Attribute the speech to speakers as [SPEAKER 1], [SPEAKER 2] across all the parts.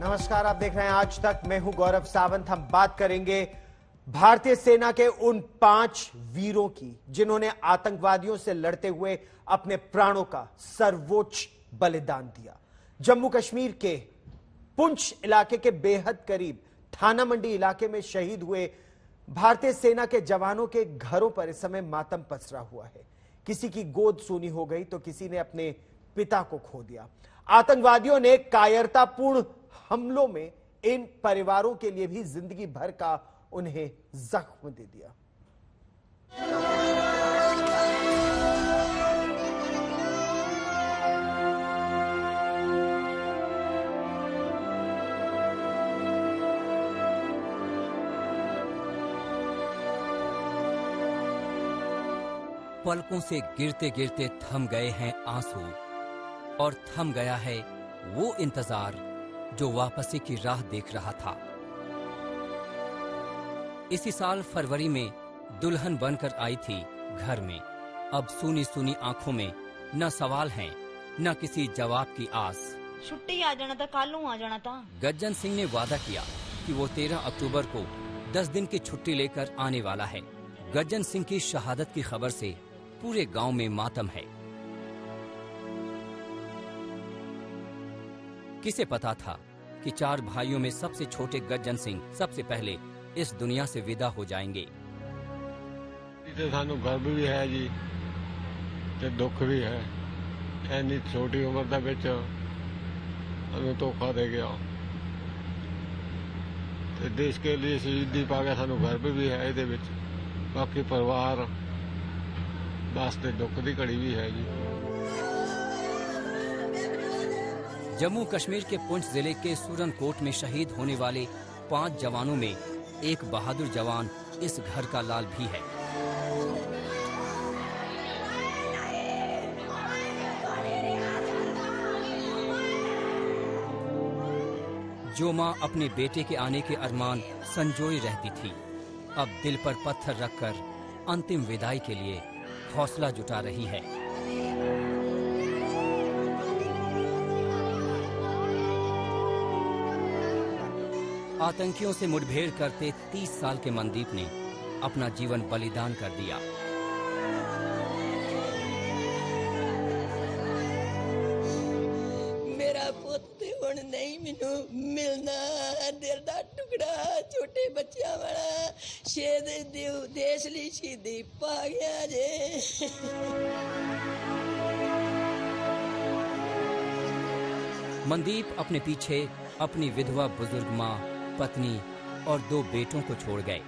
[SPEAKER 1] नमस्कार, आप देख रहे हैं आज तक। मैं हूं गौरव सावंत। हम बात करेंगे भारतीय सेना के उन 5 वीरों की जिन्होंने आतंकवादियों से लड़ते हुए अपने प्राणों का सर्वोच्च बलिदान दिया। जम्मू कश्मीर के पुंछ इलाके के बेहद करीब थाना मंडी इलाके में शहीद हुए भारतीय सेना के जवानों के घरों पर इस समय मातम पसरा हुआ है। किसी की गोद सूनी हो गई तो किसी ने अपने पिता को खो दिया। आतंकवादियों ने कायरतापूर्ण हमलों में इन परिवारों के लिए भी जिंदगी भर का उन्हें जख्म दे दिया।
[SPEAKER 2] पलकों से गिरते गिरते थम गए हैं आंसू और थम गया है वो इंतजार जो वापसी की राह देख रहा था। इसी साल फरवरी में दुल्हन बनकर आई थी घर में। अब सूनी सूनी आंखों में न सवाल हैं, न किसी जवाब की आस।
[SPEAKER 3] छुट्टी आ जाना था, कालू आ जाना था।
[SPEAKER 2] गज्जन सिंह ने वादा किया कि वो 13 अक्टूबर को 10 दिन की छुट्टी लेकर आने वाला है। गज्जन सिंह की शहादत की खबर से पूरे गांव में मातम है। किसे पता था कि 4 भाइयों में सबसे छोटे गज्जन सिंह सबसे पहले इस दुनिया से विदा हो जाएंगे।
[SPEAKER 4] सानू गर्व भी है जी ते दुख भी है। इन्नी छोटी उम्र दा विच सानू धोखा दे गया ते देश के लिए शहीदी पा के सानू गर्व भी है। इहदे विच बाकी परिवार वास्ते दुख दी घड़ी भी है जी।
[SPEAKER 2] जम्मू कश्मीर के पुंछ जिले के सूरनकोट में शहीद होने वाले 5 जवानों में एक बहादुर जवान इस घर का लाल भी है। जो माँ अपने बेटे के आने के अरमान संजोई रहती थी, अब दिल पर पत्थर रखकर अंतिम विदाई के लिए हौसला जुटा रही है। आतंकियों से मुठभेड़ करते 30 साल के मनदीप ने अपना जीवन बलिदान कर दिया।
[SPEAKER 5] मेरा पुत हुण नहीं मैनू मिलना, दिल दा टुकड़ा छोटे बच्चियां वाला शेद देश ली शहीदी पा गया जे।
[SPEAKER 2] मनदीप अपने पीछे अपनी विधवा बुजुर्ग माँ, पत्नी और 2 बेटों को छोड़ गए।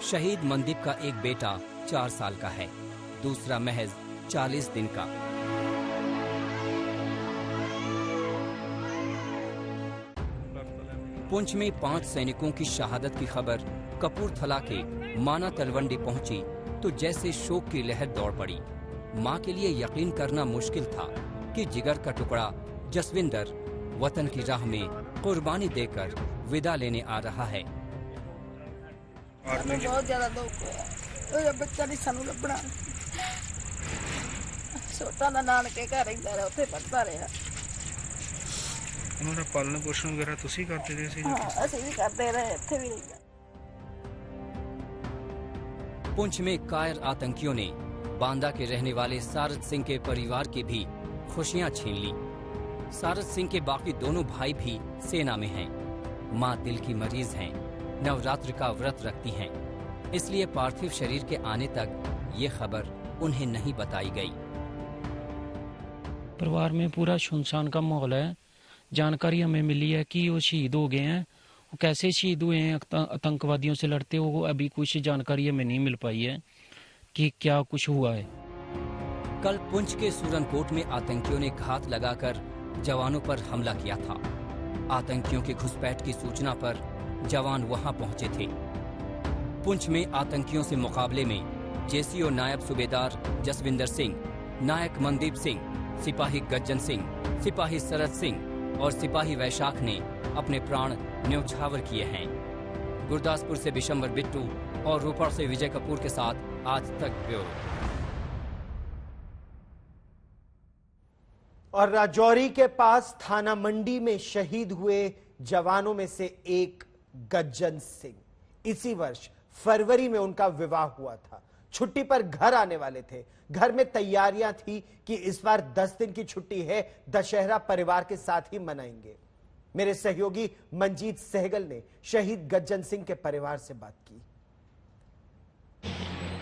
[SPEAKER 2] शहीद मनदीप का एक बेटा 4 साल का है, दूसरा महज 40 दिन का। पुंछ में 5 सैनिकों की शहादत की खबर कपूरथला के माना तलवंडी पहुंची तो जैसे शोक की लहर दौड़ पड़ी। मां के लिए यकीन करना मुश्किल था कि जिगर का टुकड़ा जसविंदर वतन की राह में कुर्बानी देकर विदा लेने आ रहा है।
[SPEAKER 5] बहुत ज्यादा दुख होया, बच्चा नहीं सानू लभना। छोटा ना नानके घर रहिंदा रहा, उत्थे पढ़दा रहा।
[SPEAKER 6] उन्होंने पालन पोषण वगैरह तुसी करते रहे सी?
[SPEAKER 5] ਅਸੀਂ भी करते रहे, ਇੱਥੇ भी नहीं।
[SPEAKER 2] पुंछ में कायर आतंकियों ने बांदा के रहने वाले सारद सिंह के परिवार की भी खुशियां छीन ली। सारद सिंह के बाकी दोनों भाई भी सेना में हैं। मां दिल की मरीज हैं, नवरात्र का व्रत रखती हैं, इसलिए पार्थिव शरीर के आने तक ये खबर उन्हें नहीं बताई गई।
[SPEAKER 6] परिवार में पूरा सुनसान का माहौल है। जानकारी हमें मिली है कि वो शहीद हो गए हैं। वो कैसे शहीद हुए हैं आतंकवादियों से लड़ते हुए, अभी कुछ जानकारी हमें नहीं मिल पाई है कि क्या कुछ हुआ है।
[SPEAKER 2] कल पुंछ के सूरनकोट में आतंकियों ने घात लगाकर जवानों पर हमला किया था। आतंकियों की घुसपैठ की सूचना पर जवान वहां पहुंचे थे। पुंछ में आतंकियों से मुकाबले में जेसीओ नायब सूबेदार जसविंदर सिंह, नायक मनदीप सिंह, सिपाही गज्जन सिंह, सिपाही सरद सिंह और सिपाही वैशाख ने अपने प्राण न्यौछावर किए हैं। गुरदासपुर से बिशंबर बिट्टू और रोपड़ से विजय कपूर के साथ आज तक ब्यूरो।
[SPEAKER 1] और राजौरी के पास थाना मंडी में शहीद हुए जवानों में से एक गज्जन सिंह। इसी वर्ष फरवरी में उनका विवाह हुआ था। छुट्टी पर घर आने वाले थे। घर में तैयारियां थी कि इस बार 10 दिन की छुट्टी है, दशहरा परिवार के साथ ही मनाएंगे। मेरे सहयोगी मंजीत सहगल ने शहीद गज्जन सिंह के परिवार से बात की।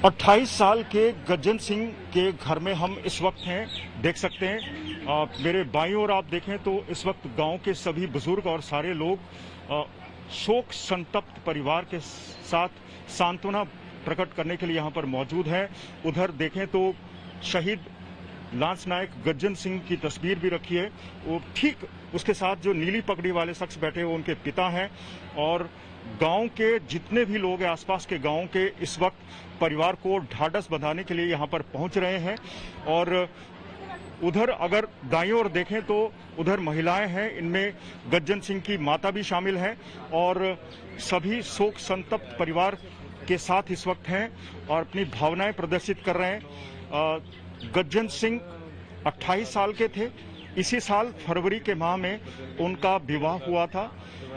[SPEAKER 7] 28 साल के गज्जन सिंह के घर में हम इस वक्त हैं, देख सकते हैं। मेरे बाईं ओर आप देखें तो इस वक्त गांव के सभी बुजुर्ग और सारे लोग शोक संतप्त परिवार के साथ सांत्वना प्रकट करने के लिए यहां पर मौजूद है। उधर देखें तो शहीद लांस नायक गज्जन सिंह की तस्वीर भी रखी है। वो ठीक उसके साथ जो नीली पगड़ी वाले शख्स बैठे वो उनके पिता हैं। और गांव के जितने भी लोग हैं, आसपास के गांव के, इस वक्त परिवार को ढाढ़स बंधाने के लिए यहां पर पहुंच रहे हैं। और उधर अगर दाईं ओर देखें तो उधर महिलाएं हैं, इनमें गज्जन सिंह की माता भी शामिल हैं और सभी शोक संतप्त परिवार के साथ इस वक्त हैं और अपनी भावनाएं प्रदर्शित कर रहे हैं। गज्जन सिंह 28 साल के थे। इसी साल फरवरी के माह में उनका विवाह हुआ था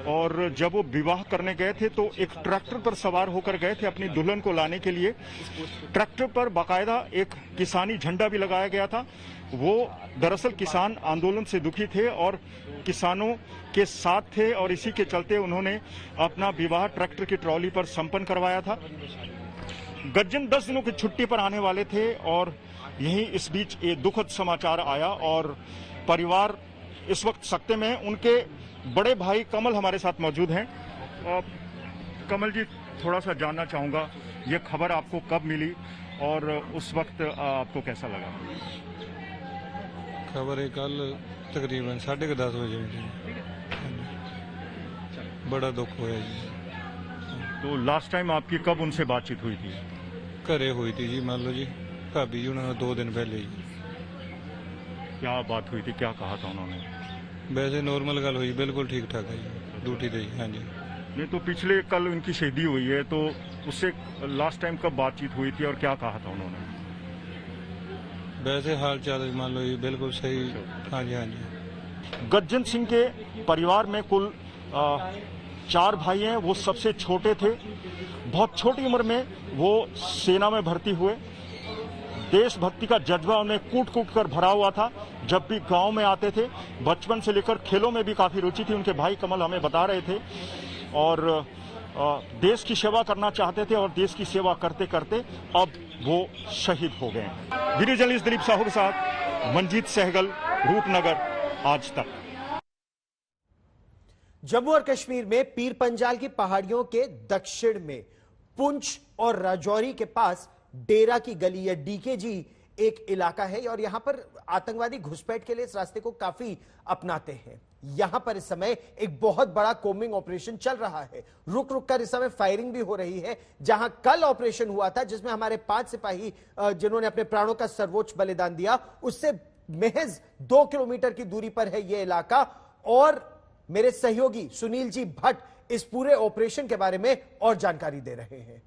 [SPEAKER 7] और जब वो विवाह करने गए थे तो एक ट्रैक्टर पर सवार होकर गए थे अपनी दुल्हन को लाने के लिए। ट्रैक्टर पर बाकायदा एक किसानी झंडा भी लगाया गया था। वो दरअसल किसान आंदोलन से दुखी थे और किसानों के साथ थे और इसी के चलते उन्होंने अपना विवाह ट्रैक्टर की ट्रॉली पर संपन्न करवाया था। गज्जन 10 दिनों की छुट्टी पर आने वाले थे और यहीं इस बीच ये दुखद समाचार आया और परिवार इस वक्त सकते में। उनके बड़े भाई कमल हमारे साथ मौजूद हैं। कमल जी, थोड़ा सा जानना चाहूंगा, ये खबर आपको कब मिली और उस वक्त आपको कैसा लगा?
[SPEAKER 8] खबर है कल तकरीबन 10:30 बजे मिली। बड़ा दुख होया जी।
[SPEAKER 7] तो लास्ट टाइम आपकी कब उनसे बातचीत हुई थी?
[SPEAKER 8] घरे हुई थी जी, मान लो जी, भाभी जी उन्होंने 2 दिन पहले जी।
[SPEAKER 7] क्या बात हुई थी, क्या कहा था उन्होंने?
[SPEAKER 8] वैसे नॉर्मल गल हुई, बिल्कुल ठीक ठाक है जी, ड्यूटी दे। हाँ जी।
[SPEAKER 7] नहीं तो पिछले कल उनकी शहीदी हुई है, तो उससे लास्ट टाइम कब बातचीत हुई थी और क्या कहा था उन्होंने?
[SPEAKER 8] वैसे हाल चाल मान लो जी बिल्कुल सही। हाँ जी, हाँ जी।
[SPEAKER 7] गज्जन सिंह के परिवार में कुल 4 भाई हैं। वो सबसे छोटे थे। बहुत छोटी उम्र में वो सेना में भर्ती हुए। देशभक्ति का जज्बा उन्हें कूट कूट कर भरा हुआ था। जब भी गांव में आते थे, बचपन से लेकर खेलों में भी काफी रुचि थी। उनके भाई कमल हमें बता रहे थे और देश की सेवा करना चाहते थे और देश की सेवा करते करते अब वो शहीद हो गए। वीडियो जर्नलिस्ट दिलीप साहू के साथ मंजीत सहगल, रूपनगर, आज तक।
[SPEAKER 1] जम्मू और कश्मीर में पीर पंजाल की पहाड़ियों के दक्षिण में पुंछ और राजौरी के पास डेरा की गली या डीकेजी एक इलाका है और यहां पर आतंकवादी घुसपैठ के लिए इस रास्ते को काफी अपनाते हैं। यहां पर इस समय एक बहुत बड़ा कोम्बिंग ऑपरेशन चल रहा है। रुक रुक कर इस समय फायरिंग भी हो रही है। जहां कल ऑपरेशन हुआ था जिसमें हमारे 5 सिपाही जिन्होंने अपने प्राणों का सर्वोच्च बलिदान दिया, उससे महज 2 किलोमीटर की दूरी पर है यह इलाका। और मेरे सहयोगी सुनील जी भट्ट इस पूरे ऑपरेशन के बारे में और जानकारी दे रहे हैं।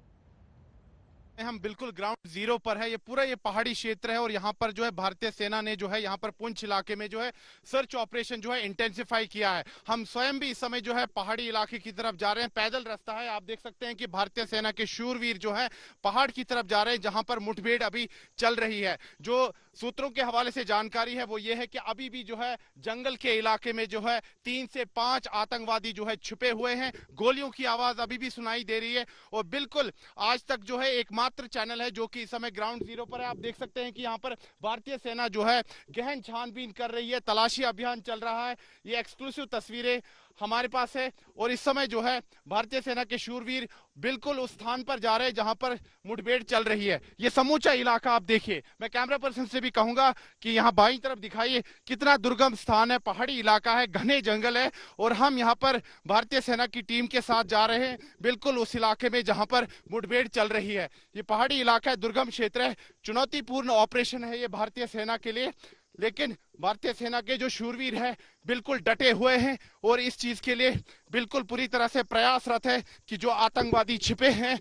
[SPEAKER 9] हम बिल्कुल ग्राउंड जीरो पर है। ये पूरा ये पहाड़ी क्षेत्र है और यहाँ पर जो है भारतीय सेना ने जो है यहाँ पर पुंछ इलाके में जो है सर्च ऑपरेशन जो है इंटेंसिफाई किया है। हम स्वयं भी इस समय जो है पहाड़ी इलाके की तरफ जा रहे हैं। पैदल रास्ता है। आप देख सकते हैं कि भारतीय सेना के शूरवीर जो है पहाड़ की तरफ जा रहे हैं जहां पर मुठभेड़ अभी चल रही है। जो सूत्रों के हवाले से जानकारी है वो ये है कि अभी भी जो है जंगल के इलाके में जो है 3 से 5 आतंकवादी जो है छुपे हुए हैं। गोलियों की आवाज अभी भी सुनाई दे रही है और बिल्कुल आज तक जो है एकमात्र चैनल है जो कि इस समय ग्राउंड जीरो पर है। आप देख सकते हैं कि यहाँ पर भारतीय सेना जो है गहन छानबीन कर रही है, तलाशी अभियान चल रहा है। ये एक्सक्लूसिव तस्वीरें हमारे पास है और इस समय जो है भारतीय सेना के शूरवीर बिल्कुल उस स्थान पर जा रहे हैं जहां पर मुठभेड़ चल रही है। ये समूचा इलाका आप देखिए। मैं कैमरा पर्सन से भी कहूंगा कि यहाँ बाईं तरफ दिखाइए कितना दुर्गम स्थान है, पहाड़ी इलाका है, घने जंगल है और हम यहाँ पर भारतीय सेना की टीम के साथ जा रहे हैं बिल्कुल उस इलाके में जहां पर मुठभेड़ चल रही है। ये पहाड़ी इलाका है, दुर्गम क्षेत्र है, चुनौतीपूर्ण ऑपरेशन है ये भारतीय सेना के लिए। लेकिन भारतीय सेना के जो शूरवीर हैं बिल्कुल डटे हुए हैं और इस चीज के लिए बिल्कुल पूरी तरह से प्रयासरत है कि जो आतंकवादी छिपे हैं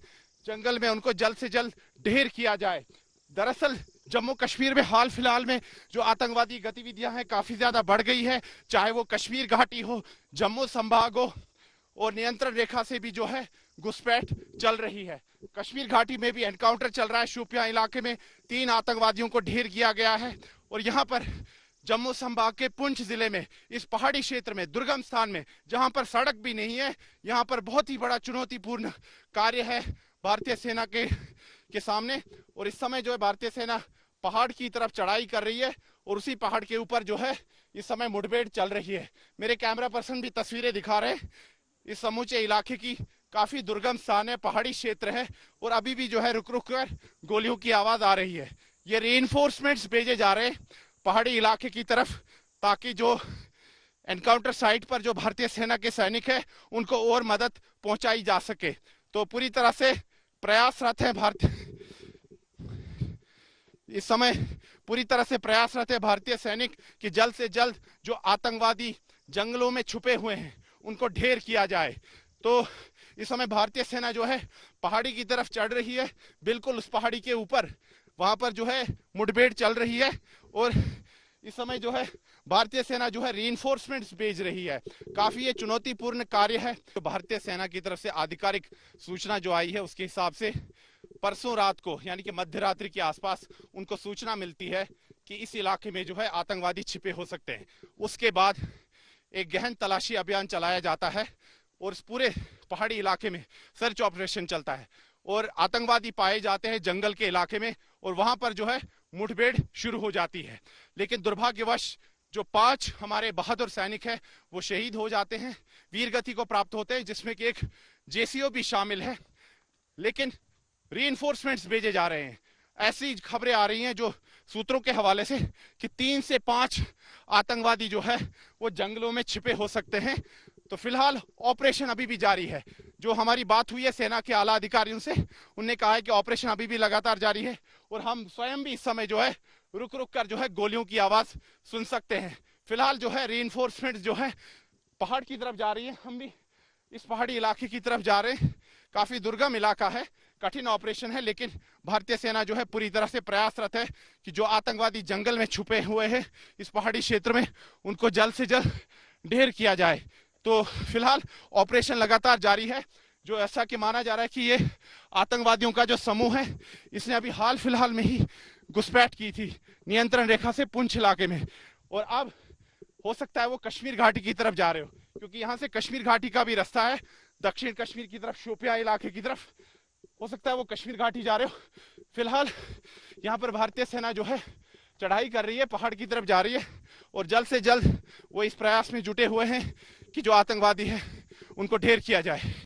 [SPEAKER 9] जंगल में उनको जल्द से जल्द ढेर किया जाए। दरअसल जम्मू कश्मीर में हाल फिलहाल में जो आतंकवादी गतिविधियां हैं काफी ज्यादा बढ़ गई है, चाहे वो कश्मीर घाटी हो, जम्मू संभाग हो, और नियंत्रण रेखा से भी जो है घुसपैठ चल रही है। कश्मीर घाटी में भी एनकाउंटर चल रहा है। शोपियां इलाके में 3 आतंकवादियों को ढेर किया गया है। और यहाँ पर जम्मू संभाग के पुंछ जिले में इस पहाड़ी क्षेत्र में दुर्गम स्थान में जहां पर सड़क भी नहीं है, यहाँ पर बहुत ही बड़ा चुनौतीपूर्ण कार्य है भारतीय सेना के सामने। और इस समय जो है भारतीय सेना पहाड़ की तरफ चढ़ाई कर रही है और उसी पहाड़ के ऊपर जो है इस समय मुठभेड़ चल रही है। मेरे कैमरा पर्सन भी तस्वीरें दिखा रहे हैं। इस समूचे इलाके की काफी दुर्गम स्थान है, पहाड़ी क्षेत्र है और अभी भी जो है रुक रुक कर गोलियों की आवाज आ रही है। ये रीइंफोर्समेंट्स भेजे जा रहे हैं पहाड़ी इलाके की तरफ ताकि जो एनकाउंटर साइट पर जो भारतीय सेना के सैनिक है उनको और मदद पहुंचाई जा सके। तो पूरी तरह से प्रयासरत है इस समय पूरी तरह से प्रयासरत है भारतीय सैनिक कि जल्द से जल्द जो आतंकवादी जंगलों में छुपे हुए हैं उनको ढेर किया जाए। तो इस समय भारतीय सेना जो है पहाड़ी की तरफ चढ़ रही है, बिल्कुल उस पहाड़ी के ऊपर वहां पर जो है मुठभेड़ चल रही है और इस समय जो है भारतीय सेना जो है रीइंफोर्समेंट्स भेज रही है। काफी ये चुनौतीपूर्ण कार्य है। तो भारतीय सेना की तरफ से आधिकारिक सूचना जो आई है उसके हिसाब से परसों रात को यानी कि मध्य रात्रि के आसपास उनको सूचना मिलती है कि इस इलाके में जो है आतंकवादी छिपे हो सकते हैं। उसके बाद एक गहन तलाशी अभियान चलाया जाता है और इस पूरे पहाड़ी इलाके में सर्च ऑपरेशन चलता है और आतंकवादी पाए जाते हैं जंगल के इलाके में और वहां पर जो है मुठभेड़ शुरू हो जाती है। लेकिन दुर्भाग्यवश जो 5 हमारे बहादुर सैनिक हैं वो शहीद हो जाते हैं, वीरगति को प्राप्त होते हैं, जिसमें कि एक जेसीओ भी शामिल है। लेकिन रीइंफोर्समेंट्स भेजे जा रहे हैं। ऐसी खबरें आ रही हैं जो सूत्रों के हवाले से कि 3 से 5 आतंकवादी जो है वो जंगलों में छिपे हो सकते हैं। तो फिलहाल ऑपरेशन अभी भी जारी है। जो हमारी बात हुई है सेना के आला अधिकारियों से, उन्होंने कहा है कि ऑपरेशन अभी भी लगातार जारी है और हम स्वयं भी इस समय जो है रुक रुक कर जो है गोलियों की आवाज सुन सकते हैं। फिलहाल जो है रीइंफोर्समेंट जो है पहाड़ की तरफ जा रही है, हम भी इस पहाड़ी इलाके की तरफ जा रहे हैं। काफी दुर्गम इलाका है, कठिन ऑपरेशन है, लेकिन भारतीय सेना जो है पूरी तरह से प्रयासरत है कि जो आतंकवादी जंगल में छुपे हुए हैं इस पहाड़ी क्षेत्र में उनको जल्द से जल्द ढेर किया जाए। तो फिलहाल ऑपरेशन लगातार जारी है। जो ऐसा कि माना जा रहा है कि ये आतंकवादियों का जो समूह है इसने अभी हाल फिलहाल में ही घुसपैठ की थी नियंत्रण रेखा से पुंछ इलाके में और अब हो सकता है वो कश्मीर घाटी की तरफ जा रहे हो, क्योंकि यहाँ से कश्मीर घाटी का भी रास्ता है दक्षिण कश्मीर की तरफ, शोपियां इलाके की तरफ। हो सकता है वो कश्मीर घाटी जा रहे हो। फिलहाल यहाँ पर भारतीय सेना जो है चढ़ाई कर रही है, पहाड़ की तरफ जा रही है और जल्द से जल्द वो इस प्रयास में जुटे हुए हैं कि जो आतंकवादी है उनको ढेर किया जाए।